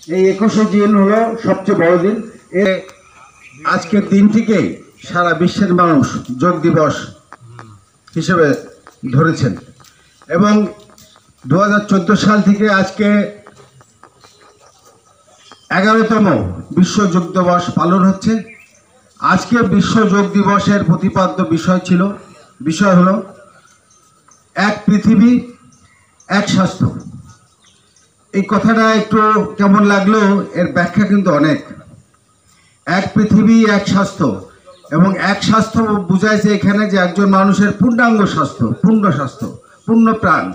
এই 21শে জুন হলো সবচেয়ে বড় দিন। আজকের দিনটিকে সারা বিশ্বের মানুষ যোগ দিবস হিসেবে ধরেছেন এবং 2014 সাল থেকে আজকে 11তম বিশ্ব যোগ দিবস পালন হচ্ছে। আজকে বিশ্ব যোগ দিবসের প্রতিপাদ্য বিষয় হলো এক পৃথিবী এক স্বাস্থ্য। এই কথাটা একটু কেমন লাগলো, এর ব্যাখ্যা কিন্তু অনেক। এক পৃথিবী এক স্বাস্থ্য, এবং এক স্বাস্থ্য বুঝাইছে এখানে যে একজন মানুষের পূর্ণাঙ্গ স্বাস্থ্য, পূর্ণ স্বাস্থ্য, পূর্ণ প্রাণ।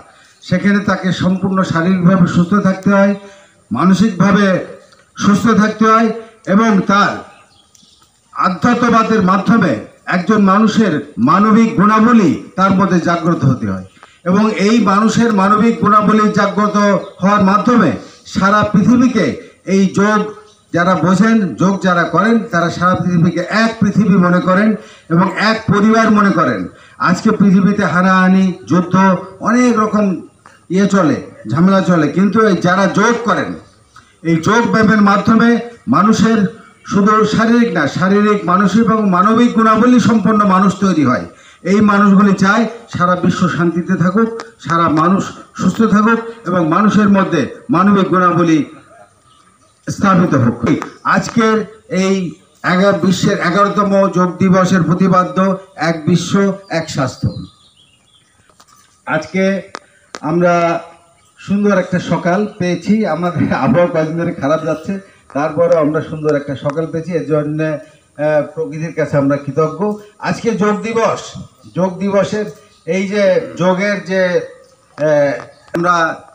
সেখানে তাকে সম্পূর্ণ শারীরিকভাবে সুস্থ থাকতে হয়, মানসিকভাবে সুস্থ থাকতে হয়, এবং তার আধ্যাত্মবাদের মাধ্যমে একজন মানুষের মানবিক গুণাবলী তার মধ্যে জাগ্রত হতে হয়। এবং এই মানুষের মানবিক গুণাবলী জাগ্রত হওয়ার মাধ্যমে সারা পৃথিবীকে এই যোগ যারা বোঝেন, যোগ যারা করেন, তারা সারা পৃথিবীকে এক পৃথিবী মনে করেন এবং এক পরিবার মনে করেন। আজকে পৃথিবীতে হানাহানি, যুদ্ধ, অনেক রকম চলে, ঝামেলা চলে, কিন্তু এই যারা যোগ করেন, এই যোগ ব্যায়ামের মাধ্যমে মানুষের শুধু শারীরিক না, শারীরিক, মানসিক এবং মানবিক গুণাবলী সম্পন্ন মানুষ তৈরি হয়। এই মানুষগুলি চায় সারা বিশ্ব শান্তিতে থাকুক, সারা মানুষ সুস্থ থাকুক এবং মানুষের মধ্যে মানবিক গুণাবলী স্থাপিত হোক। আজকের এই বিশ্বের 11তম যোগ দিবসের প্রতিপাদ্য এক বিশ্ব এক স্বাস্থ্য। আজকে আমরা সুন্দর একটা সকাল পেয়েছি। আমাদের আবহাওয়া কয়েকদিন ধরে খারাপ যাচ্ছে, তারপরেও আমরা সুন্দর একটা সকাল পেয়েছি। এর জন্য প্রকৃতির কাছে আমরা কৃতজ্ঞ। আজকে যোগ দিবসের এই যে যোগের যে আমরা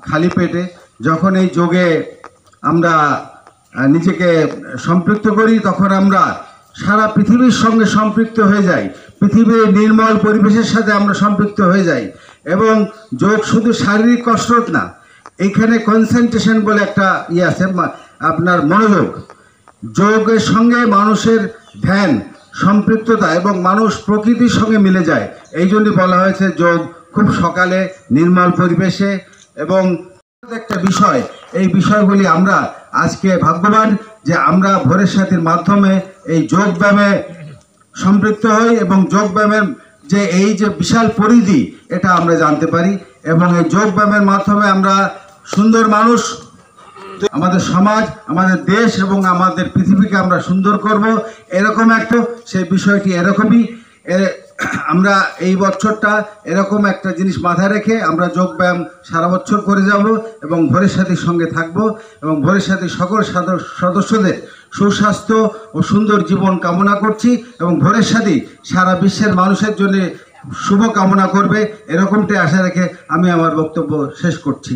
খালি পেটে যখন এই যোগে আমরা নিজেকে সম্পৃক্ত করি, তখন আমরা সারা পৃথিবীর সঙ্গে সম্পৃক্ত হয়ে যাই, পৃথিবীর নির্মল পরিবেশের সাথে আমরা সম্পৃক্ত হয়ে যাই। এবং যোগ শুধু শারীরিক কসরত না, এইখানে কনসেন্ট্রেশন বলে একটা আছে, আপনার মনোযোগ। যোগের সঙ্গে মানুষের ধ্যান, সম্পৃক্ততা এবং মানুষ প্রকৃতির সঙ্গে মিলে যায়। এই জন্যই বলা হয়েছে যোগ খুব সকালে নির্মল পরিবেশে। এবং একটা বিষয়, এই বিষয়গুলি আমরা আজকে ভাগ্যবান যে আমরা ভোরের সাথীর মাধ্যমে এই যোগ ব্যায়ামে সম্পৃক্ত হই এবং যোগ ব্যায়ামের যে এই যে বিশাল পরিধি, এটা আমরা জানতে পারি। এবং এই যোগ ব্যায়ামের মাধ্যমে আমরা সুন্দর মানুষ, আমাদের সমাজ, আমাদের দেশ এবং আমাদের পৃথিবীকে আমরা সুন্দর করব, এরকম একটা সেই বিষয়টি এরকমই। আমরা এই বছরটা এরকম একটা জিনিস মাথায় রেখে আমরা যোগ ব্যায়াম সারা বছর করে যাব এবং ভোরের সাথীর সঙ্গে থাকব এবং ভোরের সাথীর সকল সদস্যদের সুস্বাস্থ্য ও সুন্দর জীবন কামনা করছি। এবং ভোরের সাথী সারা বিশ্বের মানুষের জন্য শুভ কামনা করবে, এরকমটাই আশা রেখে আমি আমার বক্তব্য শেষ করছি।